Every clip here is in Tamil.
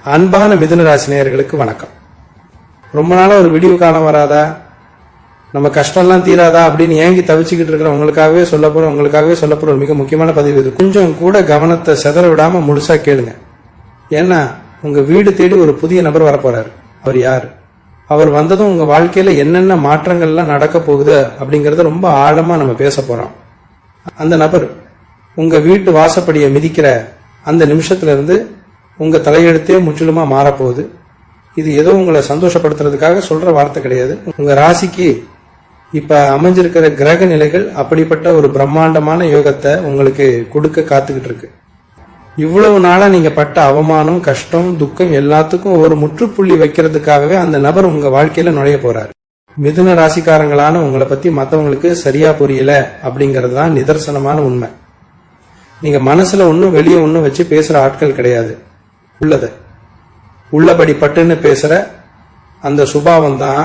அன்பான மிதுன ராசி நேயர்களுக்கு வணக்கம். ரொம்ப நாளா ஒரு வீடியோ காண வராதா, நம்ம கஷ்டம்லாம் தீராதா அப்படின்னு ஏங்கி தவிச்சுக்கிட்டு இருக்கிற உங்களுக்காகவே சொல்லப்போற ஒரு மிக முக்கியமான பதிவு இது. கொஞ்சம் கூட கவனத்தை செதற விடாம முழுசா கேளுங்க. ஏன்னா உங்க வீடு தேடி ஒரு புதிய நபர் வரப்போறாரு. அவர் யாரு, அவர் வந்ததும் உங்க வாழ்க்கையில என்னென்ன மாற்றங்கள்லாம் நடக்க போகுது அப்படிங்கறத ரொம்ப ஆழமா நம்ம பேச போறோம். அந்த நபர் உங்க வீட்டு வாசப்படியை மிதிக்கிற அந்த நிமிஷத்துல இருந்து உங்க தலையெழுத்தே முற்றிலுமா மாறப்போகுது. இது ஏதோ உங்களை சந்தோஷப்படுத்துறதுக்காக சொல்ற வார்த்தை கிடையாது. உங்க ராசிக்கு இப்ப அமைஞ்சிருக்கிற கிரக நிலைகள் அப்படிப்பட்ட ஒரு பிரம்மாண்டமான யோகத்தை உங்களுக்கு கொடுக்க காத்துக்கிட்டு இருக்கு. இவ்வளவு நாளா நீங்க பட்ட அவமானம், கஷ்டம், துக்கம் எல்லாத்துக்கும் ஒரு முற்றுப்புள்ளி வைக்கிறதுக்காகவே அந்த நபர் உங்க வாழ்க்கையில நுழைய போறாரு. மிதுன ராசிக்காரங்களான உங்களை பத்தி மற்றவங்களுக்கு சரியா புரியல அப்படிங்கறது தான் நிதர்சனமான உண்மை. நீங்க மனசுல ஒன்னும் வெளியே ஒன்னும் வச்சு பேசுற ஆட்கள் கிடையாது. உள்ளபடி பட்டுன்னு பேசுற அந்த சுபாவம் தான்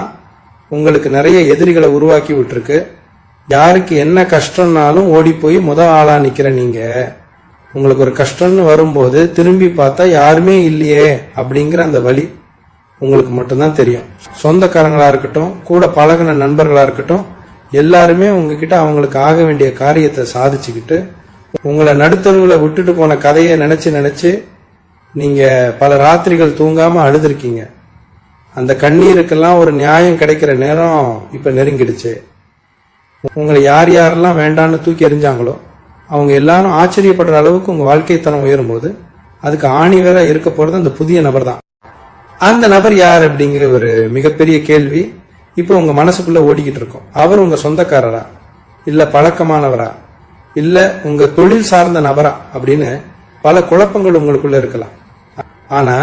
உங்களுக்கு நிறைய எதிரிகளை உருவாக்கி விட்டுருக்கு. யாருக்கு என்ன கஷ்டம்னாலும் ஓடி போய் ஆளா நிக்கிற நீங்க, உங்களுக்கு ஒரு கஷ்டம்னு வரும்போது திரும்பி பார்த்தா யாருமே இல்லையே அப்படிங்கிற அந்த வலி உங்களுக்கு மட்டும்தான் தெரியும். சொந்தக்காரங்களா இருக்கட்டும், கூட பழகின நண்பர்களா இருக்கட்டும், எல்லாருமே உங்ககிட்ட அவங்களுக்கு ஆக வேண்டிய காரியத்தை சாதிச்சுக்கிட்டு உங்களை நடுத்தருவில் விட்டுட்டு போன கதையை நினைச்சு நீங்க பல ராத்திரிகள் தூங்காம அழுதுருக்கீங்க. அந்த கண்ணீருக்கெல்லாம் ஒரு நியாயம் கிடைக்கிற நேரம் இப்ப நெருங்கிடுச்சு. உங்களை யார் யாரெல்லாம் வேண்டான்னு தூக்கி எறிஞ்சாங்களோ அவங்க எல்லாரும் ஆச்சரியப்படுற அளவுக்கு உங்க வாழ்க்கை தரம் உயரும் போது அதுக்கு ஆணி வேற இருக்க போறது அந்த புதிய நபர் தான். அந்த நபர் யார் அப்படிங்கிற ஒரு மிகப்பெரிய கேள்வி இப்ப உங்க மனசுக்குள்ள ஓடிக்கிட்டு இருக்கும். அவர் உங்க சொந்தக்காரரா, இல்ல பழக்கமானவரா, இல்ல உங்க தொழில் சார்ந்த நபரா அப்படின்னு பல குழப்பங்கள் உங்களுக்குள்ள இருக்கலாம். ஆனா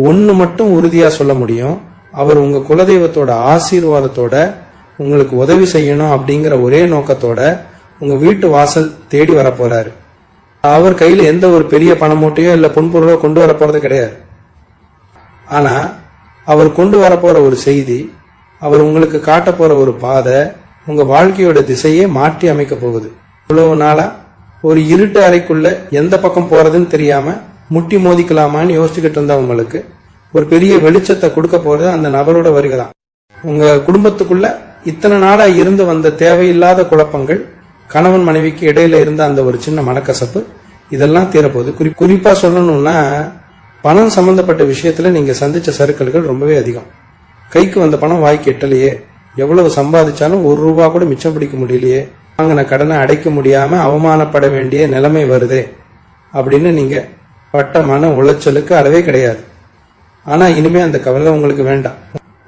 ஒன்னு மட்டும் உறுதியா சொல்ல முடியும், அவர் உங்க குலதெய்வத்தோட ஆசீர்வாதத்தோட உங்களுக்கு உதவி செய்யணும் அப்படிங்கிற ஒரே நோக்கத்தோட உங்க வீட்டு வாசல் தேடி வர போறாரு. அவர் கையில எந்த ஒரு பெரிய பணமூட்டையோ இல்ல பொன்பொருளோ கொண்டு வர போறது கிடையாது. ஆனா அவர் கொண்டு வர போற ஒரு செய்தி, அவர் உங்களுக்கு காட்ட போற ஒரு பாதை உங்க வாழ்க்கையோட திசையே மாற்றி அமைக்க போகுது. இவ்வளவு நாளா ஒரு இருட்டு அறைக்குள்ள எந்த பக்கம் போறதுன்னு தெரியாம முட்டி மோதிக்கலாமான்னு யோசிச்சுக்கிட்டு இருந்தவங்களுக்கு ஒரு பெரிய வெளிச்சத்தை கொடுக்க போறது அந்த நபரோட வருகை தான். உங்க குடும்பத்துக்குள்ள இத்தனை நாளா இருந்து வந்த தேவையில்லாத குழப்பங்கள், கணவன் மனைவிக்கு இடையில இருந்த அந்த ஒரு சின்ன மனக்கசப்பு, இதெல்லாம் தீரப்போகுது. குறிப்பா சொல்லணும்னா பணம் சம்பந்தப்பட்ட விஷயத்துல நீங்க சந்திச்ச சறுக்கல்கள் ரொம்பவே அதிகம். கைக்கு வந்த பணம் வாய்க்கு எட்டலையே, எவ்வளவு சம்பாதிச்சாலும் ₹1 கூட மிச்சம் பிடிக்க முடியலையே, வாங்கின கடனை அடைக்க முடியாம அவமானப்பட வேண்டிய நிலைமை வருதே அப்படின்னு நீங்க பட்ட மன உளைச்சலுக்கு அளவே கிடையாது. ஆனா இனிமே அந்த கவலை உங்களுக்கு வேண்டாம்.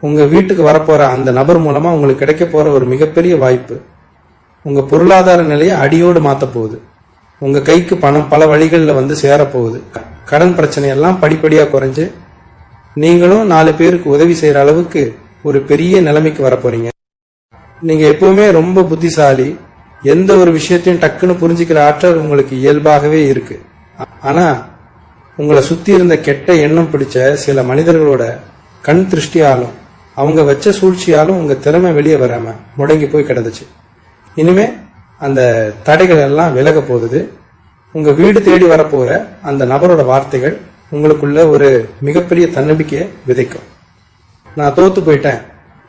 உங்க வீட்டுக்கு வரப்போற அந்த நபர் மூலமா உங்களுக்கு கிடைக்க போற ஒரு மிகப்பெரிய வாய்ப்பு உங்க பொருளாதார நிலையை அடியோடு மாத்த போகுது. உங்க கைக்கு பணம் பல வழிகளில் வந்து சேரப்போகுது. கடன் பிரச்சனையெல்லாம் படிப்படியா குறைஞ்சு நீங்களும் 4 பேருக்கு உதவி செய்யற அளவுக்கு ஒரு பெரிய நிலைமைக்கு வரப்போறீங்க. நீங்க எப்பவுமே ரொம்ப புத்திசாலி, எந்த ஒரு விஷயத்தையும் டக்குன்னு புரிஞ்சுக்கிற ஆற்றல் உங்களுக்கு இயல்பாகவே இருக்கு. ஆனா உங்களை சுத்தி இருந்த கெட்ட எண்ணம் பிடிச்ச சில மனிதர்களோட கண் திருஷ்டியாலும் அவங்க வச்ச சூழ்ச்சியாலும் உங்க திறமை வெளியே வராம முடங்கி போய் கிடந்துச்சு. இனிமே அந்த தடைகள் எல்லாம் விலக போகுது. உங்க வீடு தேடி வரப்போற அந்த நபரோட வார்த்தைகள் உங்களுக்குள்ள ஒரு மிகப்பெரிய தன்னம்பிக்கையை விதைக்கும். நான் தோத்து போயிட்டேன்,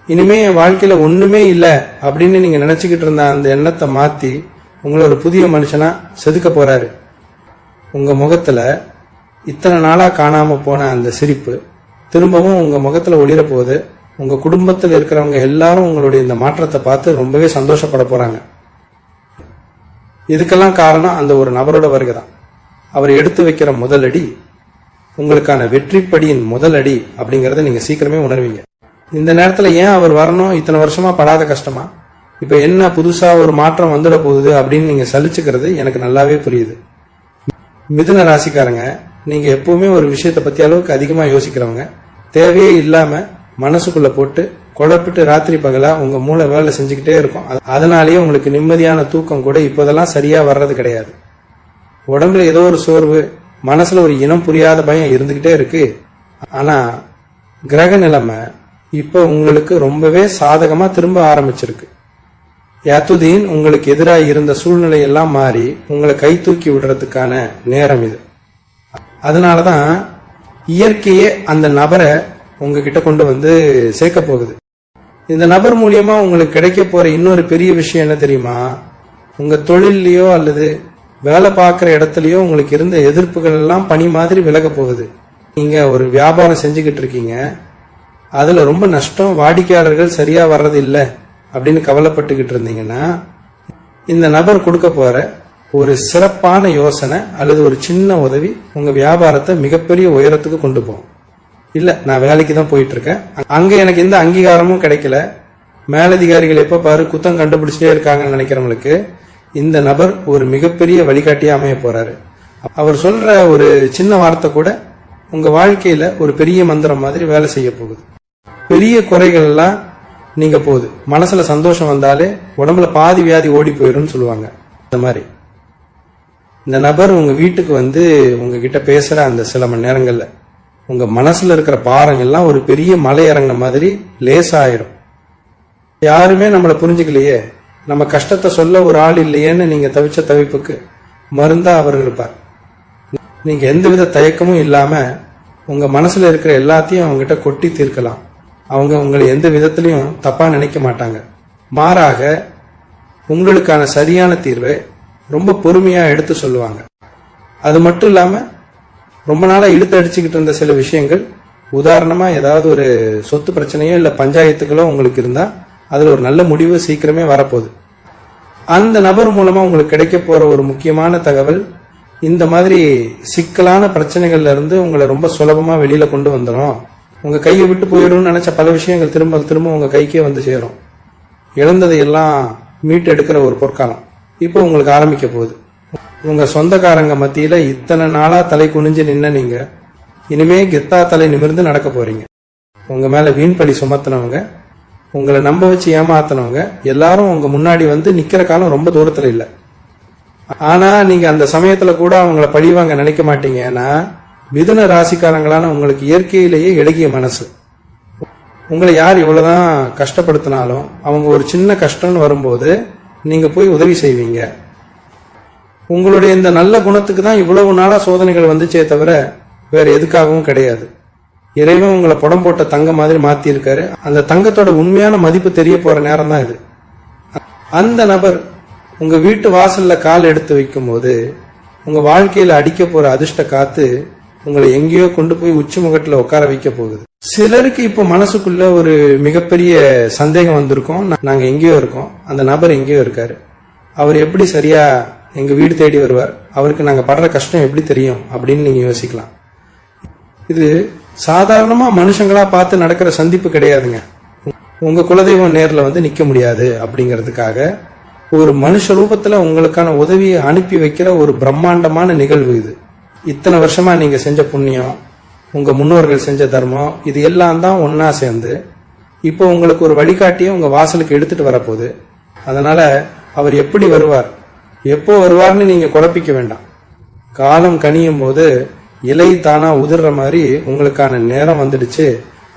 இனிமே என் வாழ்க்கையில ஒண்ணுமே இல்ல அப்படின்னு நீங்க நினைச்சுக்கிட்டு இருந்த அந்த எண்ணத்தை மாத்தி உங்களை ஒரு புதிய மனுஷனா செதுக்க போறாரு. உங்க முகத்துல இத்தனை நாளா காணாம போன அந்த சிரிப்பு திரும்பவும் உங்க முகத்துல ஒளிர போகுது. உங்க குடும்பத்தில் இருக்கிறவங்க எல்லாரும் உங்களுடைய இந்த மாற்றத்தை பார்த்து ரொம்பவே சந்தோஷப்பட போறாங்க. இதுக்கெல்லாம் காரணம் அந்த ஒரு நபரோட வருகை தான். அவர் எடுத்து வைக்கிற முதலடி உங்களுக்கான வெற்றிப்படியின் முதலடி அப்படிங்கறத நீங்க சீக்கிரமே உணர்வீங்க. இந்த நேரத்துல ஏன் அவர் வரணும், இத்தனை வருஷமா படாத கஷ்டமா, இப்ப என்ன புதுசா ஒரு மாற்றம் வந்துட போகுது அப்படின்னு நீங்க சலிச்சுக்கிறது எனக்கு நல்லாவே புரியுது. மிதுன ராசிக்காரங்க, நீங்க எப்பவுமே ஒரு விஷயத்தை பத்தி அளவுக்கு அதிகமா யோசிக்கிறவங்க. தேவையே இல்லாம மனசுக்குள்ள போட்டு குழப்பிட்டு ராத்திரி பகலா உங்க மூளை வேலை செஞ்சுக்கிட்டே இருக்கும். அதனாலேயே உங்களுக்கு நிம்மதியான தூக்கம் கூட இப்போதெல்லாம் சரியா வர்றது கிடையாது. உடம்புல ஏதோ ஒரு சோர்வு, மனசுல ஒரு இனம் புரியாத பயம் இருந்துகிட்டே இருக்கு. ஆனா கிரக நிலைமை இப்ப உங்களுக்கு ரொம்பவே சாதகமா திரும்ப ஆரம்பிச்சிருக்கு. யாத்துதீன் உங்களுக்கு எதிராக இருந்த சூழ்நிலை எல்லாம் மாறி உங்களை கை தூக்கி விடுறதுக்கான நேரம் இது. அதனாலதான் இயற்கையே அந்த நபரை உங்ககிட்ட கொண்டு வந்து சேர்க்க போகுது. இந்த நபர் மூலியமா உங்களுக்கு கிடைக்க போற இன்னொரு பெரிய விஷயம் என்ன தெரியுமா? உங்க தொழிலையோ அல்லது வேலை பார்க்குற இடத்துலயோ உங்களுக்கு இருந்த எதிர்ப்புகள் எல்லாம் பனி மாதிரி விலக போகுது. நீங்க ஒரு வியாபாரம் செஞ்சுக்கிட்டு இருக்கீங்க, அதுல ரொம்ப நஷ்டம், வாடிக்கையாளர்கள் சரியா வர்றது இல்லை அப்படின்னு கவலைப்பட்டுக்கிட்டு இருந்தீங்கன்னா, இந்த நபர் கொடுக்க போற ஒரு சிறப்பான யோசனை அல்லது ஒரு சின்ன உதவி உங்க வியாபாரத்தை மிகப்பெரிய உயரத்துக்கு கொண்டு போகும். இல்ல, நான் வேலைக்கு தான் போயிட்டு இருக்கேன், அங்க எனக்கு எந்த அங்கீகாரமும் கிடைக்கல, மேலதிகாரிகள் எப்ப பாரு குத்தம் கண்டுபிடிச்சிட்டே இருக்காங்கன்னு நினைக்கிறவங்களுக்கு இந்த நபர் ஒரு மிகப்பெரிய வழிகாட்டியா அமைய போறாரு. அவர் சொல்ற ஒரு சின்ன வார்த்தை கூட உங்க வாழ்க்கையில ஒரு பெரிய மந்திரம் மாதிரி வேலை செய்ய போகுது. பெரிய குறைகள் எல்லாம் நீங்க போகுது. மனசுல சந்தோஷம் வந்தாலே உடம்புல பாதி வியாதி ஓடி போயிடும் சொல்லுவாங்க. அந்த மாதிரி இந்த நபர் உங்க வீட்டுக்கு வந்து உங்ககிட்ட பேசுற அந்த சில மணி நேரங்கள்ல உங்க மனசுல இருக்கிற பாரங்கள்லாம் ஒரு பெரிய மலை இறங்கின மாதிரி லேசாயிரும். யாருமே நம்மளை புரிஞ்சுக்கலையே, நம்ம கஷ்டத்தை சொல்ல ஒரு ஆள் இல்லையேன்னு நீங்க தவிச்ச தவிப்புக்கு மருந்தா அவர் இருப்பார். நீங்க எந்தவித தயக்கமும் இல்லாம உங்க மனசுல இருக்கிற எல்லாத்தையும் அவங்ககிட்ட கொட்டி தீர்க்கலாம். அவங்க உங்களை எந்த விதத்திலையும் தப்பா நினைக்க மாட்டாங்க. மாறாக உங்களுக்கான சரியான தீர்வை ரொம்ப பொறுமையா எடுத்து சொல்லுவாங்க. அது மட்டும் இல்லாம ரொம்ப நாளா இழுத்து அடிச்சுக்கிட்டு இருந்த சில விஷயங்கள், உதாரணமா ஏதாவது ஒரு சொத்து பிரச்சனையோ இல்ல பஞ்சாயத்துகளோ உங்களுக்கு இருந்தா அதுல ஒரு நல்ல முடிவு சீக்கிரமே வரப்போகுது. அந்த நபர் மூலமா உங்களுக்கு கிடைக்க போற ஒரு முக்கியமான தகவல், இந்த மாதிரி சிக்கலான பிரச்சனைகள்ல இருந்து உங்களை ரொம்ப சுலபமா வெளியில கொண்டு வந்துடும். உங்க கையை விட்டு போயிடும்னு நினைச்ச பல விஷயங்கள் திரும்ப திரும்ப உங்க கைக்கே வந்து சேரும். இழந்ததை எல்லாம் மீட்டு எடுக்கிற ஒரு பொற்காலம் இப்போ உங்களுக்கு ஆரம்பிக்க போகுது. உங்க சொந்தக்காரங்க மத்தியில இத்தனை நாளா தலை குனிஞ்சு நின்ன நீங்க இனிமே கெத்தா தலை நிமிர்ந்து நடக்க போறீங்க. உங்க மேல வீண் பழி சுமத்தினவங்க, உங்களை நம்ப வச்சு ஏமாத்தினவங்க எல்லாரும் உங்க முன்னாடி வந்து நிக்கிற காலம் ரொம்ப தூரத்துல இல்ல. ஆனா நீங்க அந்த சமயத்துல கூட அவங்கள பழிவாங்க நினைக்க மாட்டீங்க. ஏன்னா மிதுன ராசிக்காரங்களான உங்களுக்கு இயற்கையிலேயே இலகிய மனசு. உங்களை யார் இவ்வளவுதான் கஷ்டப்படுத்தினாலும் அவங்க ஒரு சின்ன கஷ்டம்னு வரும்போது நீங்க போய் உதவி செய்வீங்க. உங்களுடைய இந்த நல்ல குணத்துக்கு தான் இவ்வளவு நாளா சோதனைகள் வந்துச்சே தவிர வேற எதுக்காகவும் கிடையாது. இறைவன் உங்களை புடம் போட்ட தங்க மாதிரி மாத்தி இருக்காரு. அந்த தங்கத்தோட உண்மையான மதிப்பு தெரிய போற நேரம் தான் இது. அந்த நபர் உங்க வீட்டு வாசல்ல கால் எடுத்து வைக்கும் போது உங்க வாழ்க்கையில அடிக்க போற அதிர்ஷ்ட காத்து உங்களை எங்கேயோ கொண்டு போய் உச்சி முகத்துல உட்கார வைக்க போகுது. சிலருக்கு இப்போ மனசுக்குள்ள ஒரு மிகப்பெரிய சந்தேகம் வந்திருக்கும். நாங்க எங்கேயோ இருக்கோம், அந்த நபர் எங்கேயோ இருக்காரு, அவர் எப்படி சரியா எங்க வீடு தேடி வருவார், அவருக்கு நாங்க படுற கஷ்டம் எப்படி தெரியும் அப்படின்னு நீங்க யோசிக்கலாம். இது சாதாரணமா மனுஷங்களா பார்த்து நடக்கிற சந்திப்பு கிடையாதுங்க. உங்க குலதெய்வம் நேர்ல வந்து நிக்க முடியாது அப்படிங்கிறதுக்காக ஒரு மனுஷ ரூபத்துல உங்களுக்கான உதவியை அனுப்பி வைக்கிற ஒரு பிரம்மாண்டமான நிகழ்வு இது. இத்தனை வருஷமா நீங்க செஞ்ச புண்ணியம், உங்க முன்னோர்கள் செஞ்ச தர்மம், இது எல்லாம் தான் ஒன்னா சேர்ந்து இப்போ உங்களுக்கு ஒரு வழிகாட்டியை உங்க வாசலுக்கு எடுத்துட்டு வரப்போகுது. அதனால அவர் எப்படி வருவார், எப்போ வருவார்னு நீங்க குழப்பிக்க வேண்டாம். காலம் கனியும் போது இலை தானா உதிர்ற மாதிரி உங்களுக்கான நேரம் வந்துடுச்சு.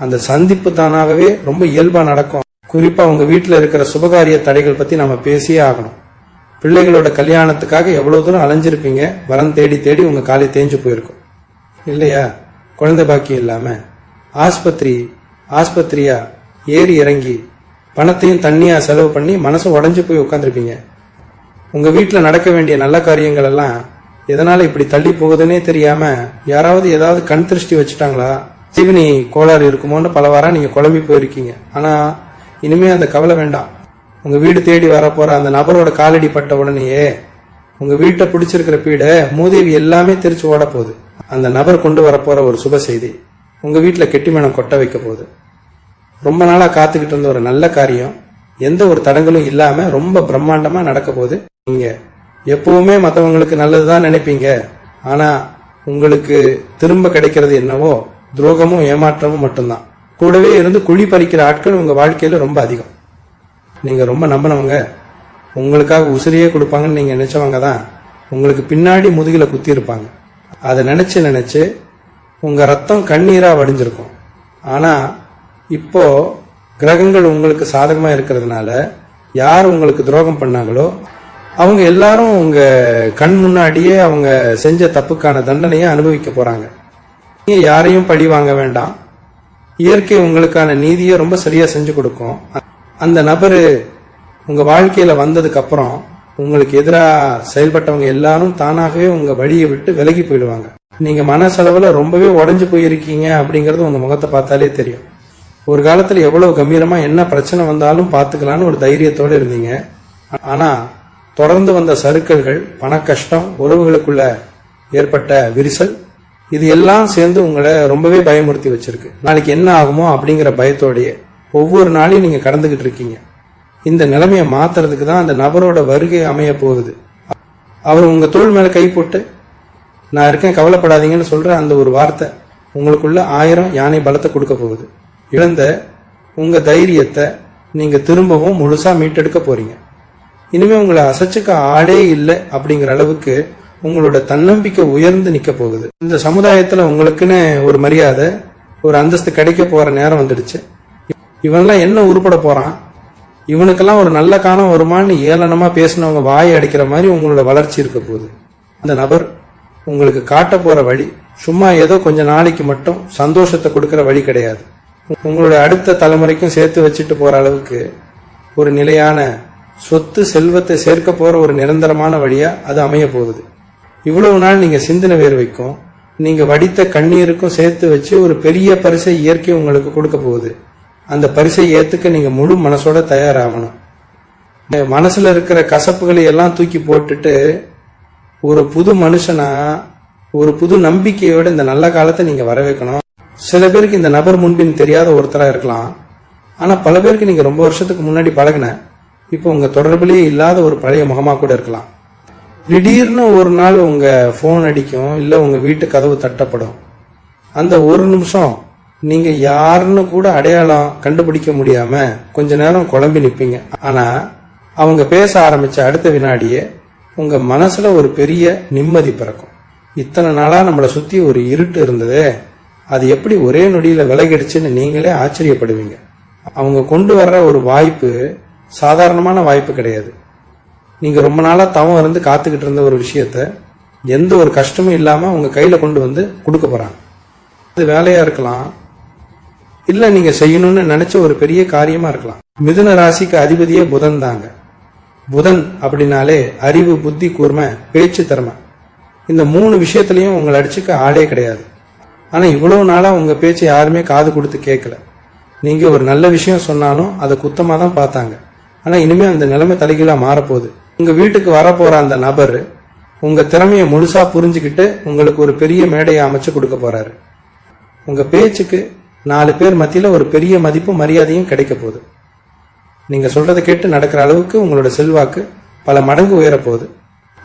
அந்த சந்திப்பு தானாகவே ரொம்ப இயல்பா நடக்கும். குறிப்பா உங்க வீட்டுல இருக்கிற சுபகாரிய தடைகள் பத்தி நம்ம பேசியே ஆகணும். பிள்ளைகளோட கல்யாணத்துக்காக எவ்வளவு தூரம் அலைஞ்சிருப்பீங்க, வரன் தேடி தேடி உங்க காலை தேஞ்சு போயிருக்கும் இல்லையா? குழந்தை பாக்கியம் இல்லாம ஆஸ்பத்திரியா ஏறி இறங்கி பணத்தையும் தண்ணியா செலவு பண்ணி மனசு உடஞ்சு போய் உட்காந்துருப்பீங்க. உங்க வீட்டுல நடக்க வேண்டிய நல்ல காரியங்கள் எல்லாம் எதனால இப்படி தள்ளி போகுதுன்னே தெரியாம யாராவது ஏதாவது கண் திருஷ்டி வச்சுட்டாங்களா, ஜீவனி கோளாறு இருக்குமோன்னு பல வாரம் நீங்க குழம்பி போயிருக்கீங்க. ஆனா இனிமே அந்த கவலை வேண்டாம். உங்க வீடு தேடி வரப்போற அந்த நபரோட காலடி பட்ட உடனேயே உங்க வீட்டை பிடிச்சிருக்கிற பீடை மூதேவி எல்லாமே தெரிச்சு ஓட போகுது. அந்த நபர் கொண்டு வரப்போற ஒரு சுப செய்தி உங்க வீட்டுல கெட்டிமேளம் கொட்ட வைக்க போகுது. ரொம்ப நாளா காத்துக்கிட்டு இருந்த ஒரு நல்ல காரியம் எந்த ஒரு தடங்களும் இல்லாம ரொம்ப பிரம்மாண்டமா நடக்க போகுது. நீங்க எப்பவுமே மற்றவங்களுக்கு நல்லதுதான் நினைப்பீங்க, ஆனா உங்களுக்கு திரும்ப கிடைக்கிறது என்னவோ துரோகமும் ஏமாற்றமும் மட்டும்தான். கூடவே இருந்து குழி பறிக்கிற ஆட்கள் உங்க வாழ்க்கையில ரொம்ப அதிகம். நீங்க ரொம்ப நம்பினவங்க, உங்களுக்காக உசிரியே கொடுப்பாங்கன்னு நீங்க நினைச்சவங்க தான் உங்களுக்கு பின்னாடி முதுகில குத்தி இருப்பாங்க. அதை நினைச்சு உங்க ரத்தம் கண்ணீரா வடிஞ்சிருக்கும். ஆனா இப்போ கிரகங்கள் உங்களுக்கு சாதகமா இருக்கிறதுனால யார் உங்களுக்கு துரோகம் பண்ணாங்களோ அவங்க எல்லாரும் உங்க கண் முன்னாடியே அவங்க செஞ்ச தப்புக்கான தண்டனையை அனுபவிக்க போறாங்க. நீங்க யாரையும் பழி வாங்க வேண்டாம். இயற்கை உங்களுக்கான நீதியை ரொம்ப சரியா செஞ்சு கொடுக்கும். அந்த நபரு உங்க வாழ்க்கையில வந்ததுக்கு அப்புறம் உங்களுக்கு எதிராக செயல்பட்டவங்க எல்லாரும் தானாகவே உங்க வழியை விட்டு விலகி போயிடுவாங்க. நீங்க மனசளவுல ரொம்பவே உடைஞ்சு போயிருக்கீங்க அப்படிங்கறது உங்க முகத்தை பார்த்தாலே தெரியும். ஒரு காலத்துல எவ்வளவு கம்பீரமா என்ன பிரச்சனை வந்தாலும் பாத்துக்கலான்னு ஒரு தைரியத்தோட இருந்தீங்க. ஆனா தொடர்ந்து வந்த சறுக்கல்கள், பண கஷ்டம், உறவுகளுக்குள்ள ஏற்பட்ட விரிசல், இது எல்லாம் சேர்ந்து உங்களை ரொம்பவே பயமுறுத்தி வச்சிருக்கு. நாளைக்கு என்ன ஆகுமோ அப்படிங்கிற பயத்தோடய ஒவ்வொரு நாளையும் நீங்க கடந்துகிட்டு இருக்கீங்க. இந்த நிலைமையை மாத்துறதுக்கு தான் அந்த நபரோட வருகை அமைய போகுது. அவர் உங்க தோள் மேல கை போட்டு நான் இருக்கேன் கவலைப்படாதீங்கன்னு சொல்ற அந்த ஒரு வார்த்தை உங்களுக்குள்ள 1000 யானை பலத்தை கொடுக்க போகுது. இழந்த உங்க தைரியத்தை நீங்க திரும்பவும் முழுசா மீட்டெடுக்க போறீங்க. இனிமே உங்களை அசைச்சுக்க ஆளே இல்லை அப்படிங்கிற அளவுக்கு உங்களோட தன்னம்பிக்கை உயர்ந்து நிக்க போகுது. இந்த சமுதாயத்துல உங்களுக்குன்னு ஒரு மரியாதை, ஒரு அந்தஸ்து கிடைக்க போற நேரம் வந்துடுச்சு. இவன்லாம் என்ன உருப்பட போறான், இவனுக்கெல்லாம் ஒரு நல்ல காலம் வருமானு ஏளனமா பேசினவங்க வாயை அடிக்கிற மாதிரி உங்களோட வளர்ச்சி இருக்க போகுது. அந்த நபர் உங்களுக்கு காட்ட போற வழி சும்மா ஏதோ கொஞ்ச நாளைக்கு மட்டும் சந்தோஷத்தை கொடுக்கிற வழி கிடையாது. உங்களோட அடுத்த தலைமுறைக்கும் சேர்த்து வச்சுட்டு போற அளவுக்கு ஒரு நிலையான சொத்து செல்வத்தை சேர்க்க போற ஒரு நிரந்தரமான வழியா அது அமைய போகுது. இவ்வளவு நாள் நீங்க சிந்தின வேர்வைக்கும் நீங்க வடித்த கண்ணீருக்கும் சேர்த்து வச்சு ஒரு பெரிய பரிசை இயற்கை உங்களுக்கு கொடுக்க போகுது. அந்த பரிசை ஏத்துக்க நீங்க முழு மனசோட தயாராகணும். மனசுல இருக்கிற கசப்புகளை எல்லாம் தூக்கி போட்டுட்டு ஒரு புது மனுஷனா, ஒரு புது நம்பிக்கையோட இந்த நல்ல காலத்தை நீங்க வரவேற்கணும். சில பேருக்கு இந்த நபர் முன்பின் தெரியாத ஒருத்தரா இருக்கலாம். ஆனா பல பேருக்கு நீங்க ரொம்ப வருஷத்துக்கு முன்னாடி பழகின, இப்போ உங்க தொடர்பிலேயே இல்லாத ஒரு பழைய முகமா கூட இருக்கலாம். திடீர்னு ஒரு நாள் உங்க போன் அடிக்கும், இல்ல உங்க வீட்டு கதவு தட்டப்படும். அந்த ஒரு நிமிஷம் நீங்க யாருன்னு கூட அடையாளம் கண்டுபிடிக்க முடியாம கொஞ்ச நேரம் குழம்பி நிப்பீங்க. ஆனா அவங்க பேச ஆரம்பிச்ச அடுத்த வினாடியே உங்க மனசுல ஒரு பெரிய நிம்மதி பிறக்கும். இத்தனை நாளா நம்மளை சுத்தி ஒரு இருட்டு இருந்ததே, அது எப்படி ஒரே நொடியில விலகிடுச்சுன்னு நீங்களே ஆச்சரியப்படுவீங்க. அவங்க கொண்டு வர்ற ஒரு வாய்ப்பு சாதாரணமான வாய்ப்பு கிடையாது. நீங்க ரொம்ப நாளா தவம் இருந்து காத்துக்கிட்டு இருந்த ஒரு விஷயத்த எந்த ஒரு கஷ்டமும் இல்லாம உங்க கையில கொண்டு வந்து கொடுக்க போறாங்க. இது வேலையா இருக்கலாம், இல்ல நீங்க செய்யணும்னு நினைச்ச ஒரு பெரிய காரியமா இருக்கலாம். மிதுன ராசிக்கு அதிபதியே புதன் தாங்க. புதன் அப்படின்னாலே அறிவு, புத்தி கூர்மை, பேச்சு திறமை, இந்த 3 விஷயத்திலையும் உங்களை அடிச்சுக்க ஆளே கிடையாது. ஆனா இவ்வளவு நாளா உங்க பேச்சு யாருமே காது கொடுத்து கேட்கல. நீங்க ஒரு நல்ல விஷயம் சொன்னாலும் அதை குத்தமா தான் பார்த்தாங்க. ஆனா இனிமே அந்த நிலைமை தலைகீழா மாறப்போகுது. உங்க வீட்டுக்கு வரப்போற அந்த நபர் உங்க திறமையை முழுசா புரிஞ்சுக்கிட்டு உங்களுக்கு ஒரு பெரிய மேடையை அமைச்சு கொடுக்க போறாரு. உங்க பேச்சுக்கு 4 பேர் மத்தியில ஒரு பெரிய மதிப்பு மரியாதையும் கிடைக்க போகுது. நீங்க சொல்றதை கேட்டு நடக்கிற அளவுக்கு உங்களோட செல்வாக்கு பல மடங்கு உயரப்போகுது.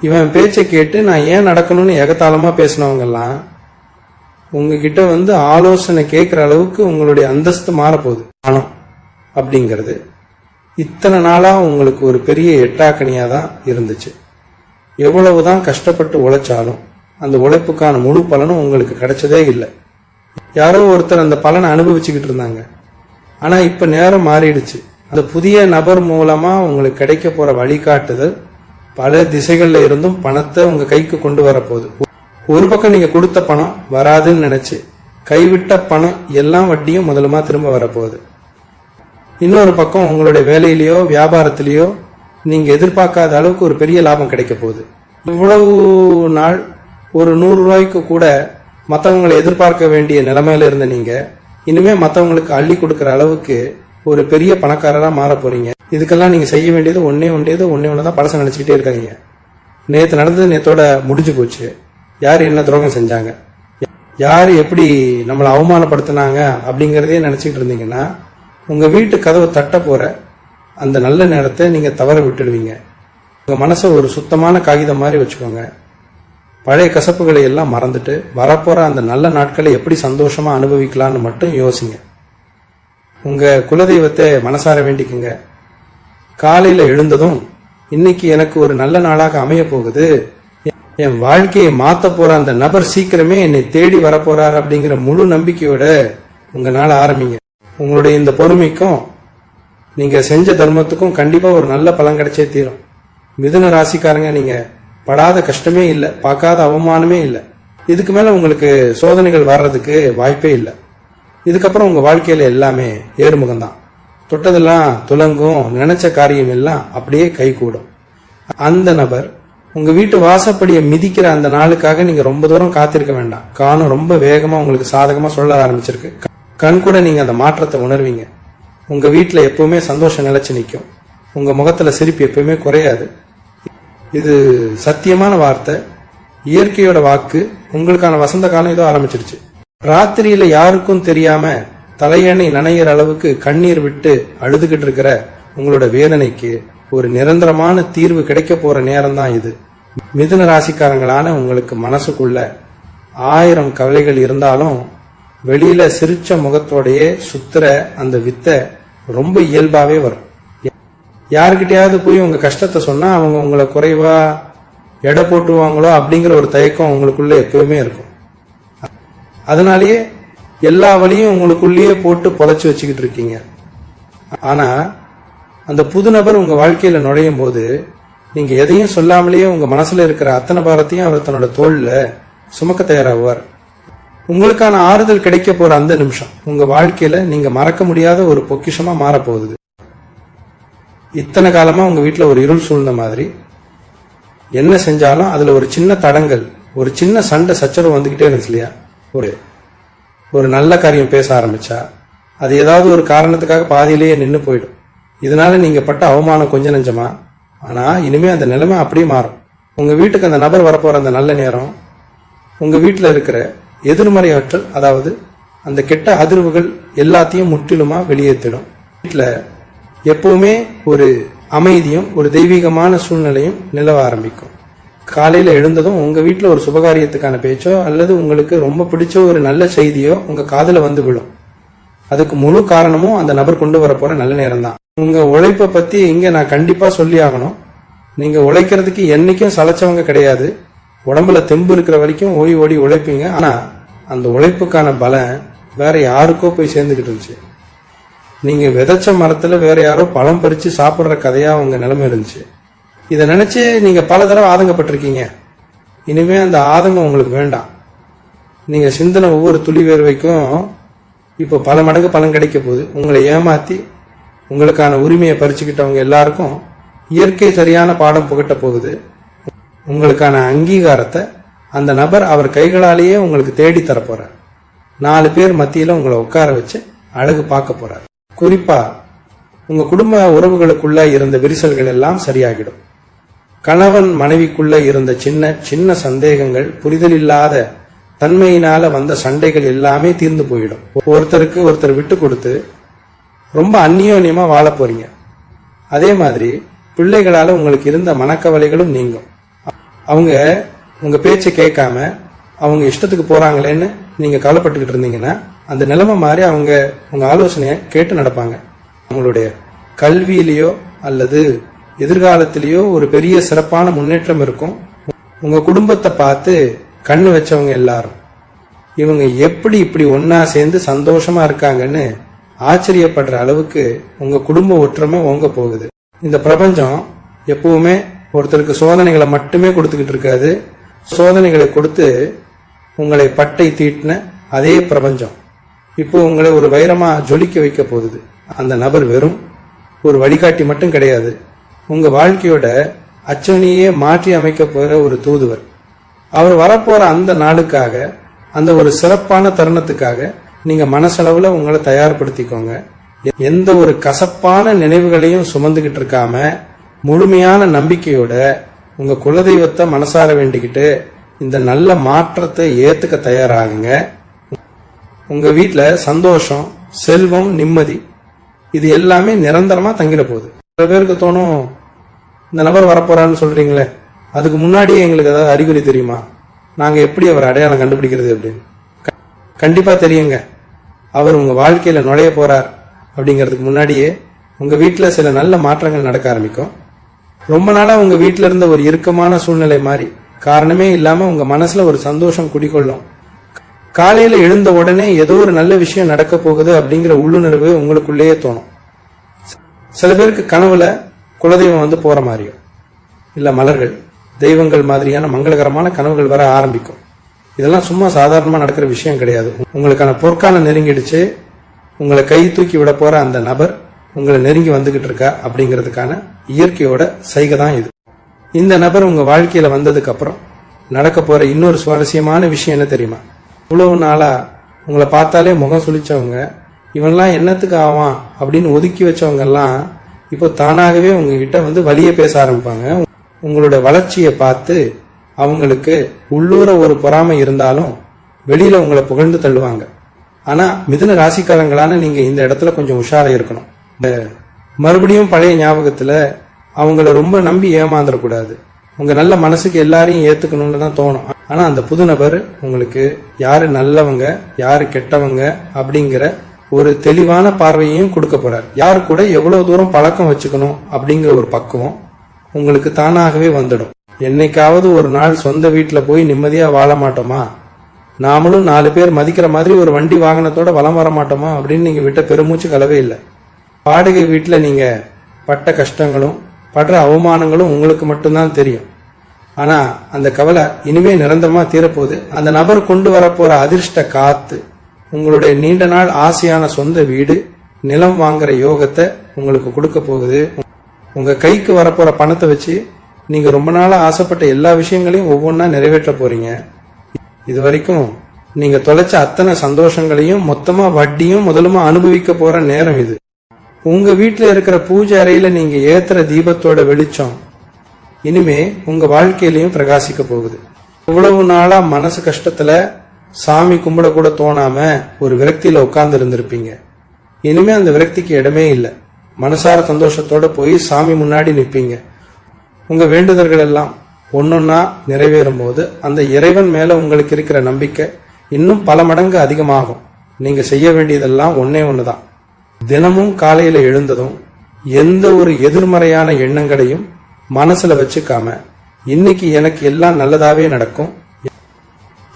இவன் பேச்சை கேட்டு நான் ஏன் நடக்கணும்னு எகத்தாளமா பேசினவங்க எல்லாம் உங்ககிட்ட வந்து ஆலோசனை கேட்கிற அளவுக்கு உங்களுடைய அந்தஸ்து மாறப்போகுது. பணம் அப்படிங்கிறது இத்தனை நாளா உங்களுக்கு ஒரு பெரிய எட்டாக்கணியா தான் இருந்துச்சு. எவ்வளவுதான் கஷ்டப்பட்டு உழைச்சாலும் அந்த உழைப்புக்கான முழு பலனும் உங்களுக்கு கிடைச்சதே இல்லை. யாரோ ஒருத்தர் அந்த பலனை அனுபவிச்சுக்கிட்டு இருந்தாங்க. ஆனா இப்ப நேரம் மாறிடுச்சு. அந்த புதிய நபர் மூலமா உங்களுக்கு கிடைக்க போற வழிகாட்டுதல் பல திசைகள்ல இருந்தும் பணத்தை உங்க கைக்கு கொண்டு வரப்போகுது. ஒரு பக்கம் நீங்க கொடுத்த பணம் வராதுன்னு நினைச்சு கைவிட்ட பணம் எல்லாம் வட்டியும் முதலுமா திரும்ப வரப்போகுது. இன்னொரு பக்கம் உங்களுடைய வேலையிலயோ வியாபாரத்திலேயோ நீங்க எதிர்பார்க்காத அளவுக்கு ஒரு பெரிய லாபம் கிடைக்க போகுது. இவ்வளவு நாள் ஒரு 100 ரூபாய்க்கு கூட மற்றவங்களை எதிர்பார்க்க வேண்டிய நிலைமையில இருந்த நீங்க இனிமே மற்றவங்களுக்கு அள்ளி கொடுக்கற அளவுக்கு ஒரு பெரிய பணக்காரரா மாற போறீங்க. இதுக்கெல்லாம் நீங்க செய்ய வேண்டியது ஒன்னே ஒண்ணுதான், பழச நினைச்சுக்கிட்டே இருக்காதீங்க. நேத்து நடந்தது நேத்தோட முடிஞ்சு போச்சு. யார் என்ன துரோகம் செஞ்சாங்க, யாரு எப்படி நம்மளை அவமானப்படுத்தினாங்க அப்படிங்கறதே நினைச்சுக்கிட்டு இருந்தீங்கன்னா உங்க வீட்டு கதவு தட்ட போற அந்த நல்ல நேரத்தை நீங்க தவற விட்டுடுவீங்க. உங்க மனசை ஒரு சுத்தமான காகிதம் மாதிரி வச்சுக்கோங்க. பழைய கசப்புகளை எல்லாம் மறந்துட்டு வரப்போற அந்த நல்ல நாட்களை எப்படி சந்தோஷமா அனுபவிக்கலாம்னு மட்டும் யோசிங்க. உங்க குலதெய்வத்தை மனசார வேண்டிக்குங்க. காலையில எழுந்ததும் இன்னைக்கு எனக்கு ஒரு நல்ல நாளாக அமைய போகுது, என் வாழ்க்கையை மாத்த போற அந்த நபர் சீக்கிரமே என்னை தேடி வரப்போறார் அப்படிங்கிற முழு நம்பிக்கையோட உங்க நாள ஆரம்பிங்க. உங்களுடைய இந்த பொறுமைக்கும் நீங்க செஞ்ச தர்மத்துக்கும் கண்டிப்பா ஒரு நல்ல பலன் கிடைச்சே தீரும். மிதுன ராசிக்காரங்க, நீங்க படாத கஷ்டமே இல்லை, பார்க்காத அவமானமே இல்லை. இதுக்கு மேல உங்களுக்கு சோதனைகள் வர்றதுக்கு வாய்ப்பே இல்லை. இதுக்கப்புறம் உங்க வாழ்க்கையில எல்லாமே ஏறுமுகம்தான். தொட்டதெல்லாம் துலங்கும், நினைச்ச காரியம் எல்லாம் அப்படியே கைகூடும். அந்த நபர் உங்க வீட்டு வாசப்படியை மிதிக்கிற அந்த நாளுக்காக நீங்க ரொம்ப தூரம் காத்திருக்க வேண்டாம். காலம் ரொம்ப வேகமா உங்களுக்கு சாதகமா சொல்ல ஆரம்பிச்சிருக்கு. கண் கூட நீங்க அந்த மாற்றத்தை உணர்வீங்க. உங்க வீட்டுல எப்பவுமே சந்தோஷம் நிலைச்சு நிற்கும். உங்க முகத்துல சிரிப்பு எப்பவுமே குறையாது. இது சத்தியமான வார்த்தை, இயற்கையோட வாக்கு. உங்களுக்கான வசந்த காலம் ஏதோ ஆரம்பிச்சிருச்சு. ராத்திரியில யாருக்கும் தெரியாம தலையணை நனைகிற அளவுக்கு கண்ணீர் விட்டு அழுதுகிட்டு இருக்கிற உங்களோட வேதனைக்கு ஒரு நிரந்தரமான தீர்வு கிடைக்க போற நேரம் தான் இது. மிதுன ராசிக்காரங்களான உங்களுக்கு மனசுக்குள்ள 1000 கவலைகள் இருந்தாலும் வெளியில சிரிச்ச முகத்தோடையே சுத்துற அந்த வித்தை ரொம்ப இயல்பாவே வரும். யாருக்கிட்டையாவது போய் உங்க கஷ்டத்தை சொன்னா அவங்க உங்களை குறைவா எடை போட்டுருவாங்களோ அப்படிங்கிற ஒரு தயக்கம் உங்களுக்குள்ள எப்பவுமே இருக்கும். அதனாலேயே எல்லா வழியும் உங்களுக்குள்ளேயே போட்டு புதைச்சு வச்சுக்கிட்டு இருக்கீங்க. ஆனா அந்த புது நபர் உங்க வாழ்க்கையில நுழையும் போது நீங்க எதையும் சொல்லாமலேயே உங்க மனசுல இருக்கிற அத்தனை பாரத்தையும் அவர் தன்னோட தோல்ல சுமக்க தயாராகுவார். உங்களுக்கான ஆறுதல் கிடைக்க போற அந்த நிமிஷம் உங்க வாழ்க்கையில நீங்க மறக்க முடியாத ஒரு பொக்கிஷமா மாறப்போகுது. இத்தனை காலமா உங்க வீட்டுல ஒரு இருள் சூழ்ந்த மாதிரி என்ன செஞ்சாலும் அதுல ஒரு சின்ன தடங்கள், ஒரு சின்ன சண்டை சச்சரவு வந்துகிட்டே இருந்துச்சு இல்லையா? ஒரு நல்ல காரியம் பேச ஆரம்பிச்சா அது ஏதாவது ஒரு காரணத்துக்காக பாதியிலேயே நின்று போயிடும். இதனால நீங்க பட்ட அவமானம் கொஞ்சம் நெஞ்சமா. ஆனா இனிமே அந்த நிலைமை அப்படியே மாறும். உங்க வீட்டுக்கு அந்த நபர் வரப்போற அந்த நல்ல நேரம் உங்க வீட்டுல இருக்கிற எதிர்மறை ஆற்றல், அதாவது அந்த கெட்ட அதிர்வுகள் எல்லாத்தையும் முற்றிலுமா வெளியேற்றிடும். வீட்டுல எப்பவுமே ஒரு அமைதியும் ஒரு தெய்வீகமான சூழ்நிலையும் நிலவ ஆரம்பிக்கும். காலையில எழுந்ததும் உங்க வீட்டுல ஒரு சுபகாரியத்துக்கான பேச்சோ அல்லது உங்களுக்கு ரொம்ப பிடிச்ச ஒரு நல்ல செய்தியோ உங்க காதுல வந்து விடும். அதுக்கு முழு காரணமும் அந்த நபர் கொண்டு வர போற நல்ல நேரம் தான். உங்க உழைப்பை பத்தி இங்க நான் கண்டிப்பா சொல்லி ஆகணும். நீங்க உழைக்கிறதுக்கு என்னைக்கும் சளைச்சவங்க கிடையாது. உடம்புல தெம்பு இருக்கிற வரைக்கும் ஓடி ஓடி உழைப்பீங்க. ஆனா அந்த உழைப்புக்கான பலம் வேற யாருக்கோ போய் சேர்ந்துகிட்டு இருந்துச்சு. நீங்க விதைச்ச மரத்துல வேற யாரோ பழம் பறிச்சு சாப்பிடுற கதையா உங்க நிலைமை இருந்துச்சு. இதை நினைச்சு நீங்க பல தடவை ஆதங்கப்பட்டிருக்கீங்க. இனிமே அந்த ஆதங்கம் உங்களுக்கு வேண்டாம். நீங்க சிந்தனை ஒவ்வொரு துளி வேர்வைக்கும் இப்போ பல மடங்கு பலன் கிடைக்க போகுது. உங்களை ஏமாத்தி உங்களுக்கான உரிமையை பறிச்சுக்கிட்டவங்க எல்லாருக்கும் இயற்கை சரியான பாடம் புகட்ட போகுது. உங்களுக்கான அங்கீகாரத்தை அந்த நபர் அவர் கைகளாலேயே உங்களுக்கு தேடி தரப்போறார். 4 பேர் மத்தியில உங்களை உட்கார வச்சு அழகு பார்க்க போறார். குறிப்பா உங்க குடும்ப உறவுகளுக்குள்ள இருந்த விரிசல்கள் எல்லாம் சரியாகிடும். கணவன் மனைவிக்குள்ள இருந்த சின்ன சின்ன சந்தேகங்கள், புரிதல் இல்லாத தன்மையினால வந்த சண்டைகள் எல்லாமே தீர்ந்து போயிடும். ஒருத்தருக்கு ஒருத்தர் விட்டு கொடுத்து ரொம்ப அந்நியோன்யமா வாழ போறீங்க. அதே மாதிரி பிள்ளைகளால உங்களுக்கு இருந்த மனக்கவலைகளும் நீங்கும். அவங்க உங்க பேச்சை கேட்காம அவங்க இஷ்டத்துக்கு போறாங்களேன்னு நீங்க கவலைப்பட்டுக்கிட்டு இருந்தீங்கன்னா அந்த நிலைமை மாதிரி அவங்க உங்க ஆலோசனையை கேட்டு நடப்பாங்க. அவங்களுடைய கல்வியிலேயோ அல்லது எதிர்காலத்திலேயோ ஒரு பெரிய சிறப்பான முன்னேற்றம் இருக்கும். உங்க குடும்பத்தை பார்த்து கண்ணு வச்சவங்க எல்லாரும் இவங்க எப்படி இப்படி ஒன்னா சேர்ந்து சந்தோஷமா இருக்காங்கன்னு ஆச்சரியப்படுற அளவுக்கு உங்க குடும்ப ஒற்றுமை ஓங்க போகுது. இந்த பிரபஞ்சம் எப்பவுமே ஒருத்தருக்கு சோதனைகளை மட்டுமே கொடுத்துக்கிட்டு இருக்காது. சோதனைகளை கொடுத்து உங்களை பட்டை தீட்டின அதே பிரபஞ்சம் இப்போ உங்களை ஒரு வைரமா ஜொலிக்க வைக்க போகுது. அந்த நபர் வெறும் ஒரு வழிகாட்டி மட்டும் கிடையாது, உங்க வாழ்க்கையோட அச்சனையே மாற்றி அமைக்க போற ஒரு தூதுவர். அவர் வரப்போற அந்த நாளுக்காக, அந்த ஒரு சிறப்பான தருணத்துக்காக நீங்க மனசளவுல உங்களை தயார்படுத்திக்கோங்க. எந்த ஒரு கசப்பான நினைவுகளையும் சுமந்துகிட்டு இருக்காம முழுமையான நம்பிக்கையோட உங்க குலதெய்வத்தை மனசார வேண்டிக்கிட்டு இந்த நல்ல மாற்றத்தை ஏத்துக்க தயாராகுங்க. உங்க வீட்டுல சந்தோஷம், செல்வம், நிம்மதி இது எல்லாமே நிரந்தரமா தங்கிட போகுது. சில பேருக்கு தோணும், இந்த நபர் வரப்போறான்னு சொல்றீங்களே, அதுக்கு முன்னாடியே எங்களுக்கு ஏதாவது அறிகுறி தெரியுமா? நாங்க எப்படி அவர் அடையாளம் கண்டுபிடிக்கிறது அப்படின்னு? கண்டிப்பா தெரியுங்க. அவர் உங்க வாழ்க்கையில நுழைய போறார் அப்படிங்கிறதுக்கு முன்னாடியே உங்க வீட்டுல சில நல்ல மாற்றங்கள் நடக்க ஆரம்பிக்கும். ரொம்ப நாளா உங்க வீட்டுல இருந்த ஒரு இறுக்கமான சூழ்நிலை மாதிரி காரணமே இல்லாம உங்க மனசுல ஒரு சந்தோஷம் குடிக்கொள்ளும். காலையில எழுந்த உடனே ஏதோ ஒரு நல்ல விஷயம் நடக்க போகுது அப்படிங்கிற உள்ளுணர்வு உங்களுக்குள்ளேயே தோணும். சில பேருக்கு கனவுல குலதெய்வம் வந்து போற மாதிரியும் இல்ல மலர்கள், தெய்வங்கள் மாதிரியான மங்களகரமான கனவுகள் வர ஆரம்பிக்கும். இதெல்லாம் சும்மா சாதாரணமா நடக்கிற விஷயம் கிடையாது. உங்களுக்கான பொற்காலம் நெருங்கிடுச்சு. உங்களை கை தூக்கி விட போற அந்த நபர் உங்களை நெருங்கி வந்துகிட்டு இருக்கா அப்படிங்கிறதுக்கான இயற்கையோட சைகை தான் இது. இந்த நபர் உங்க வாழ்க்கையில வந்ததுக்கு அப்புறம் நடக்க போற இன்னொரு சுவாரஸ்யமான விஷயம் என்ன தெரியுமா? இவ்வளவு நாளா உங்களை பார்த்தாலே முகம் சுளிச்சவங்க, இவன்லாம் என்னத்துக்கு ஆவான் அப்படின்னு ஒதுக்கி வச்சவங்க எல்லாம் இப்போ தானாகவே உங்ககிட்ட வந்து வலிய பேச ஆரம்பிப்பாங்க. உங்களோட வளர்ச்சியை பார்த்து அவங்களுக்கு உள்ளூர ஒரு பொறாமை இருந்தாலும் வெளியில உங்களை புகழ்ந்து தள்ளுவாங்க. ஆனா மிதுன ராசிக்காரங்களான நீங்க இந்த இடத்துல கொஞ்சம் உஷாரா இருக்கணும். மறுபடியும் பழைய ஞாபகத்துல அவங்கள ரொம்ப நம்பி ஏமாந்துடக்கூடாது. உங்க நல்ல மனசுக்கு எல்லாரையும் ஏத்துக்கணும்னு தான் தோணும். ஆனா அந்த புது நபர் உங்களுக்கு யாரு நல்லவங்க யாரு கெட்டவங்க அப்படிங்கிற ஒரு தெளிவான பார்வையையும் கொடுக்க போறார். யாரு கூட எவ்வளவு தூரம் பழக்கம் வச்சுக்கணும் அப்படிங்கிற ஒரு பக்குவம் உங்களுக்கு தானாகவே வந்துடும். என்னைக்காவது ஒரு நாள் சொந்த வீட்டுல போய் நிம்மதியா வாழ மாட்டோமா, நாமளும் 4 பேர் மதிக்கிற மாதிரி ஒரு வண்டி வாகனத்தோட வலம் வர மாட்டோமா அப்படின்னு நீங்க விட்ட பெருமூச்சு கலவே இல்லை. வாடகை வீட்டுல நீங்க பட்ட கஷ்டங்களும் படுற அவமானங்களும் உங்களுக்கு மட்டும்தான் தெரியும். ஆனா அந்த கவலை இனிமே நிரந்தரமா தீரப்போகுது. அந்த நபர் கொண்டு வரப்போற அதிர்ஷ்ட காத்து உங்களுடைய நீண்ட நாள் ஆசையான சொந்த வீடு நிலம் வாங்குற யோகத்தை உங்களுக்கு கொடுக்க போகுது. உங்க கைக்கு வரப்போற பணத்தை வச்சு நீங்க ரொம்ப நாளா ஆசைப்பட்ட எல்லா விஷயங்களையும் ஒவ்வொன்றா நிறைவேற்ற போறீங்க. இது வரைக்கும் நீங்க தொலைச்ச அத்தனை சந்தோஷங்களையும் மொத்தமா வட்டியும் முதலுமா அனுபவிக்க போற நேரம் இது. உங்க வீட்டுல இருக்கிற பூஜை அறையில நீங்க ஏத்துற தீபத்தோட வெளிச்சம் இனிமே உங்க வாழ்க்கையிலையும் பிரகாசிக்க போகுது. இவ்வளவு நாளா மனசு கஷ்டத்துல சாமி கும்பிட கூட தோணாம ஒரு விரக்தியில உட்கார்ந்து இருந்திருப்பீங்க. இனிமே அந்த விரக்திக்கு இடமே இல்லை. மனசார சந்தோஷத்தோட போய் சாமி முன்னாடி நிற்பீங்க. உங்க வேண்டுதல்கள் எல்லாம் ஒன்னொன்னா நிறைவேறும் போது அந்த இறைவன் மேல உங்களுக்கு இருக்கிற நம்பிக்கை இன்னும் பல மடங்கு அதிகமாகும். நீங்க செய்ய வேண்டியதெல்லாம் ஒன்னே ஒண்ணுதான். தினமும் காலையில எழுந்ததும் எந்த ஒரு எதிர்மறையான எண்ணங்களையும் மனசுல வச்சுக்காம இன்னைக்கு எனக்கு எல்லாம் நல்லதாவே நடக்கும்,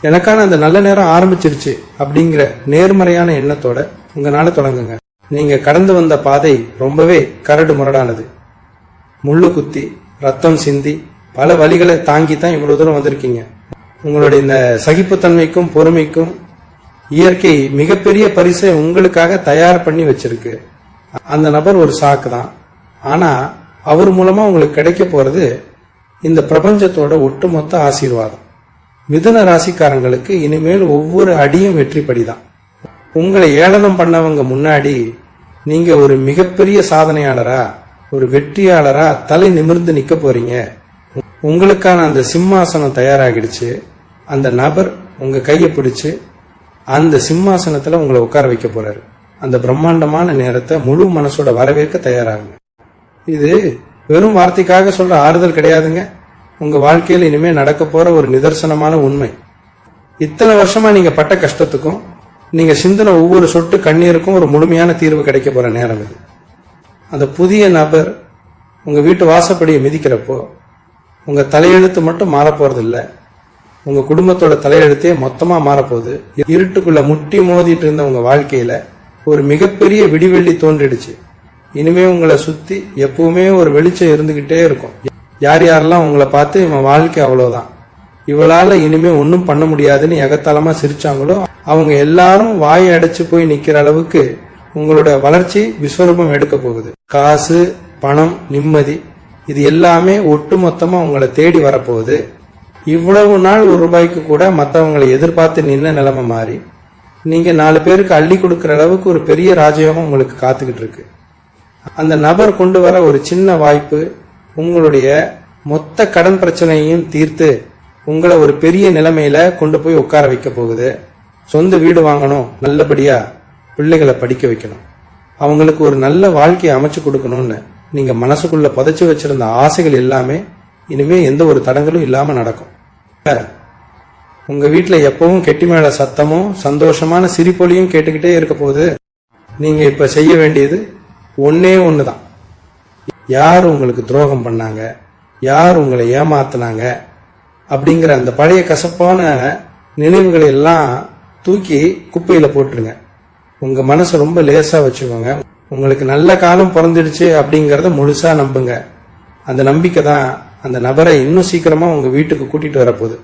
எனக்கான அந்த நல்ல நேரம் ஆரம்பிச்சிருச்சு அப்படிங்கிற நேர்மறையான எண்ணத்தோட உங்களால தொடங்குங்க. நீங்க கடந்து வந்த பாதை ரொம்பவே கரடு முரடானது. முள்ளு குத்தி ரத்தம் சிந்தி பல வழிகளை தாங்கி தான் இவ்வளவு தூரம் வந்திருக்கீங்க. உங்களுடைய இந்த சகிப்புத்தன்மைக்கும் பொறுமைக்கும் இயற்கை மிகப்பெரிய பரிசை உங்களுக்காக தயார் பண்ணி வச்சிருக்கு. அந்த நபர் ஒரு சாக்கு தான். ஆனா அவர் மூலமா உங்களுக்கு கிடைக்க போறது இந்த பிரபஞ்சத்தோட ஒட்டுமொத்த ஆசீர்வாதம். மிதுன ராசிக்காரங்களுக்கு இனிமேல் ஒவ்வொரு அடியும் வெற்றிப்படிதான். உங்களை ஏளனம் பண்ணவங்க முன்னாடி நீங்க ஒரு மிகப்பெரிய சாதனையாளரா ஒரு வெற்றியாளரா தலை நிமிர்ந்து நிக்க போறீங்க. உங்களுக்கான அந்த சிம்மாசனம் தயாராகிடுச்சு. அந்த நபர் உங்க கையை பிடிச்சு அந்த சிம்மாசனத்துல உங்களை உட்கார வைக்க போறாரு. அந்த பிரம்மாண்டமான நேரத்தை முழு மனசோட வரவேற்க தயாராகுங்க. இது வெறும் வார்த்தைக்காக சொல்ற ஆறுதல் கிடையாதுங்க. உங்க வாழ்க்கையில் இனிமே நடக்க போற ஒரு நிதர்சனமான உண்மை. இத்தனை வருஷமா நீங்க பட்ட கஷ்டத்துக்கும் நீங்க சிந்தின ஒவ்வொரு சொட்டு கண்ணீருக்கும் ஒரு முழுமையான தீர்வு கிடைக்க போற நேரம் இது. அந்த புதிய நபர் உங்க வீட்டு வாசப்படியை மிதிக்கிறப்போ உங்க தலையெழுத்து மட்டும் மாறப்போறது இல்ல, உங்க குடும்பத்தோட தலையெழுத்தே மொத்தமா மாறப்போகுது. இருட்டுக்குள்ள முட்டி மோதிட்டு இருந்த உங்க வாழ்க்கையில ஒரு மிகப்பெரிய விடிவெள்ளி தோன்றிடுச்சு. இனிமே உங்களை சுத்தி எப்பவுமே ஒரு வெளிச்சம் இருந்துகிட்டே இருக்கும். யார் யாரெல்லாம் உங்களை பார்த்து இவன் வாழ்க்கை அவ்வளவுதான், இவளால இனிமே ஒன்னும் பண்ண முடியாதுன்னு எகத்தாளமா சிரிச்சாங்களோ அவங்க எல்லாரும் வாயை அடைச்சு போய் நிக்கிற அளவுக்கு உங்களோட வளர்ச்சி விஸ்வரூபம் எடுக்க போகுது. காசு பணம் நிம்மதி இது எல்லாமே ஒட்டுமொத்தமா உங்களை தேடி வரப்போகுது. இவ்வளவு நாள் ₹1 கூட மற்றவங்களை எதிர்பார்த்து நின்ன நிலைமை மாறி நீங்க 4 பேருக்கு அள்ளி கொடுக்கிற அளவுக்கு ஒரு பெரிய ராஜயோகம் உங்களுக்கு காத்துக்கிட்டு இருக்கு. அந்த நபர் கொண்டு வர ஒரு சின்ன வாய்ப்பு உங்களுடைய மொத்த கடன் பிரச்சனையையும் தீர்த்து உங்களை ஒரு பெரிய நிலைமையில கொண்டு போய் உட்கார வைக்க போகுது. சொந்த வீடு வாங்கணும், நல்லபடியா பிள்ளைகளை படிக்க வைக்கணும், அவங்களுக்கு ஒரு நல்ல வாழ்க்கையை அமைச்சு கொடுக்கணும்னு நீங்க மனசுக்குள்ள புதைச்சு வச்சிருந்த ஆசைகள் எல்லாமே இனிமே எந்த ஒரு தடங்களும் இல்லாம நடக்கும். உங்க வீட்டுல எப்பவும் கெட்டி மேல சத்தமும் சந்தோஷமான சிரிப்பொலியும் கேட்டுக்கிட்டே இருக்க போகுது. நீங்க இப்ப செய்ய வேண்டியது ஒன்னே ஒண்ணுதான். யார் உங்களுக்கு துரோகம் பண்ணாங்க, யார் உங்களை ஏமாத்தினாங்க அப்படிங்கிற அந்த பழைய கசப்பான நினைவுகளை எல்லாம் தூக்கி குப்பையில போட்டுருங்க. உங்க மனசை ரொம்ப லேசா வச்சுக்கோங்க. உங்களுக்கு நல்ல காலம் பிறந்துடுச்சு அப்படிங்கறத முழுசா நம்புங்க. அந்த நம்பிக்கை தான் அந்த நபரை இன்னும் சீக்கிரமா உங்க வீட்டுக்கு கூட்டிட்டு வரப்போகுது.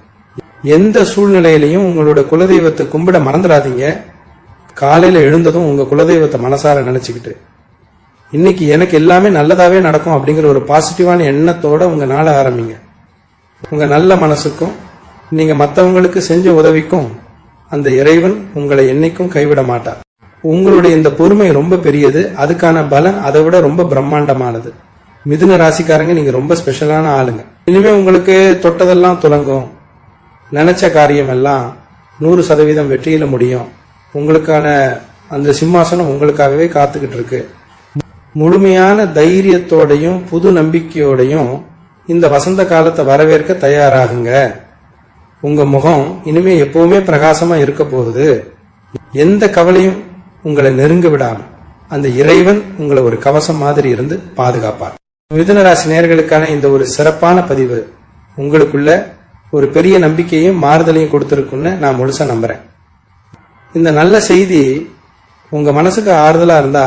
எந்த சூழ்நிலையிலையும் உங்களோட குலதெய்வத்தை கும்பிட மறந்துடாதீங்க. காலையில எழுந்ததும் உங்க குலதெய்வத்தை மனசார நினைச்சுக்கிட்டு இன்னைக்கு எனக்கு எல்லாமே நல்லதாவே நடக்கும் அப்படிங்கிற ஒரு பாசிட்டிவான எண்ணத்தோட உங்க நாளை ஆரம்பிங்க. உங்க நல்ல மனசுக்கும் நீங்க மற்றவங்களுக்கு செஞ்ச உதவிக்கும் அந்த இறைவன் உங்களை என்னைக்கும் கைவிட மாட்டார். உங்களுடைய இந்த பொறுமை ரொம்ப பெரியது. அதுக்கான பலன் அதை விட ரொம்ப பிரம்மாண்டமானது. மிதுன ராசிக்காரங்க நீங்க ரொம்ப ஸ்பெஷலான ஆளுங்க. இனிமே உங்களுக்கு தொட்டதெல்லாம் துலங்கும். நினைச்ச காரியம் எல்லாம் 100% வெற்றியில முடியும். உங்களுக்கான அந்த சிம்மாசனம் உங்களுக்காகவே காத்துக்கிட்டு இருக்கு. முழுமையான தைரியத்தோடையும் புது நம்பிக்கையோடையும் இந்த வசந்த காலத்தை வரவேற்க தயாராகுங்க. உங்க முகம் இனிமே எப்பவுமே பிரகாசமா இருக்க போகுது. எந்த கவலையும் உங்களை நெருங்க விடாம அந்த இறைவன் உங்களை ஒரு கவசம் மாதிரி இருந்து பாதுகாப்பார். மிதுன ராசி நேயர்களுக்கான இந்த ஒரு சிறப்பான பதிவு உங்களுக்குள்ள ஒரு பெரிய நம்பிக்கையும் மாறுதலையும் கொடுத்திருக்குன்னு நான் முழுசா நம்புறேன். இந்த நல்ல செய்தி உங்க மனசுக்கு ஆறுதலா இருந்தா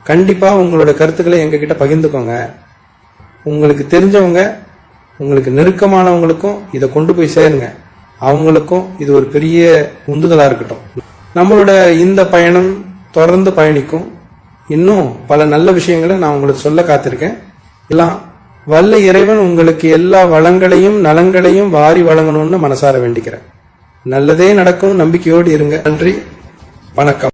கண்டிப்பா உங்களோட கருத்துக்களை எங்ககிட்ட பகிர்ந்துக்கோங்க. உங்களுக்கு தெரிஞ்சவங்க, உங்களுக்கு நெருக்கமானவங்களுக்கும் இதை கொண்டு போய் சேருங்க. அவங்களுக்கும் இது ஒரு பெரிய உந்துதலா இருக்கட்டும். நம்மளோட இந்த பயணம் தொடர்ந்து பயணிக்கும். இன்னும் பல நல்ல விஷயங்களை நான் உங்களுக்கு சொல்ல காத்திருக்கேன். எல்லாம் வல்ல இறைவன் உங்களுக்கு எல்லா வளங்களையும் நலங்களையும் வாரி வழங்கணும்னு மனசார வேண்டிக்கிறேன். நல்லதே நடக்கும் நம்பிக்கையோடு இருங்க. நன்றி, வணக்கம்.